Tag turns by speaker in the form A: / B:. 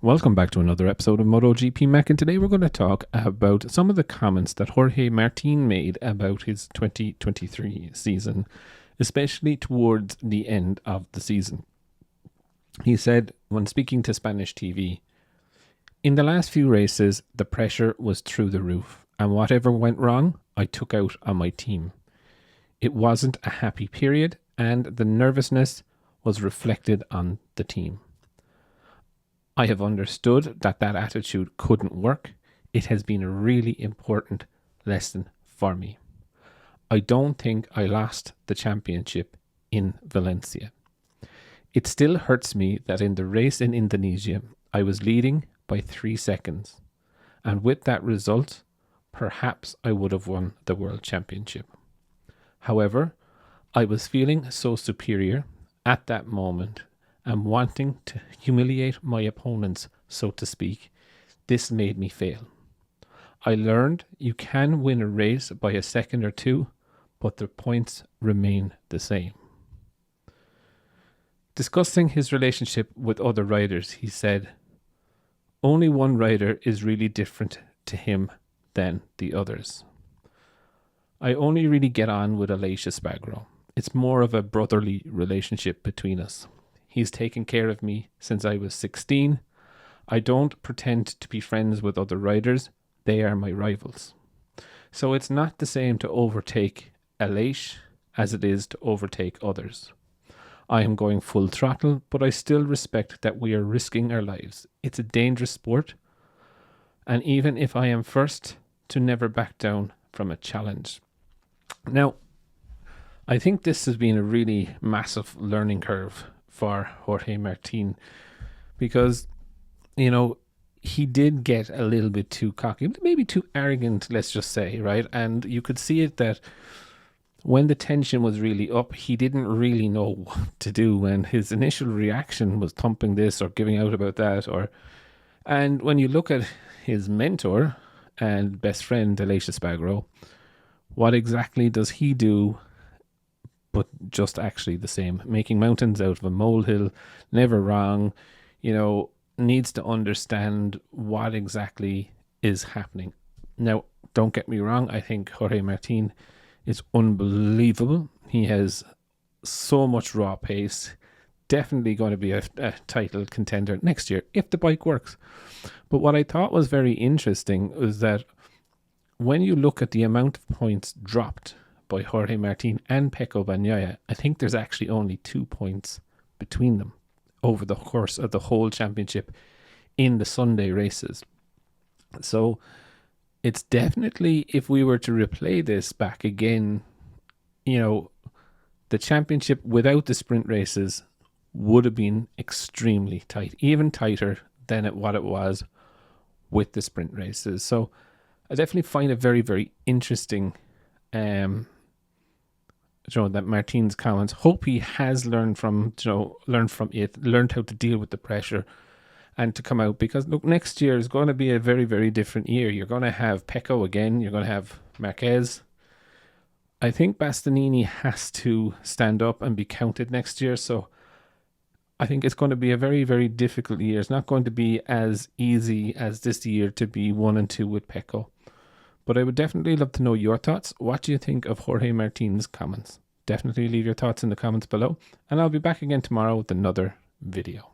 A: Welcome back to another episode of Motogp Mac, and today we're going to talk about some of the comments that Jorge Martin made about his 2023 season, especially towards the end of the season. He said, when speaking to Spanish TV, "In the last few races, the pressure was through the roof, and whatever went wrong, I took out on my team. It wasn't a happy period, and the nervousness was reflected on the team. I have understood that attitude couldn't work. It has been a really important lesson for me. I don't think I lost the championship in Valencia. It still hurts me that in the race in Indonesia, I was leading by 3 seconds. And with that result, perhaps I would have won the World Championship. However, I was feeling so superior at that moment and wanting to humiliate my opponents, so to speak. This made me fail. I learned you can win a race by a second or two, but the points remain the same." Discussing his relationship with other riders, he said, "Only one rider is really different to him than the others. I only really get on with Aleix Espargaro. It's more of a brotherly relationship between us. He's taken care of me since I was 16. I don't pretend to be friends with other riders. They are my rivals. So it's not the same to overtake Aleix as it is to overtake others. I am going full throttle, but I still respect that we are risking our lives. It's a dangerous sport. And even if I am first, to never back down from a challenge." Now, I think this has been a really massive learning curve for Jorge Martin because, he did get a little bit too cocky, maybe too arrogant, let's just say, right? And you could see it that when the tension was really up, he didn't really know what to do, and his initial reaction was thumping this or giving out about that. And when you look at his mentor and best friend, Aleix Espargaro, what exactly does he do but just actually the same? Making mountains out of a molehill, never wrong, needs to understand what exactly is happening. Now, don't get me wrong, I think Jorge Martin is unbelievable. He has so much raw pace, definitely going to be a title contender next year if the bike works. But what I thought was very interesting was that when you look at the amount of points dropped by Jorge Martin and Pecco Bagnaia, I think there's actually only 2 points between them over the course of the whole championship in the Sunday races. So it's definitely, if we were to replay this back again, the championship without the sprint races would have been extremely tight, even tighter than what it was with the sprint races. So I definitely find it very, very interesting that Martin's comments. Hope he has learned from it, learned how to deal with the pressure and to come out, because look, next year is going to be a very, very different year. You're going to have Pecco again, you're going to have Marquez. I think Bastianini has to stand up and be counted next year, so I think it's going to be a very, very difficult year. It's not going to be as easy as this year to be 1 and 2 with Pecco. But I would definitely love to know your thoughts. What do you think of Jorge Martin's comments? Definitely leave your thoughts in the comments below. And I'll be back again tomorrow with another video.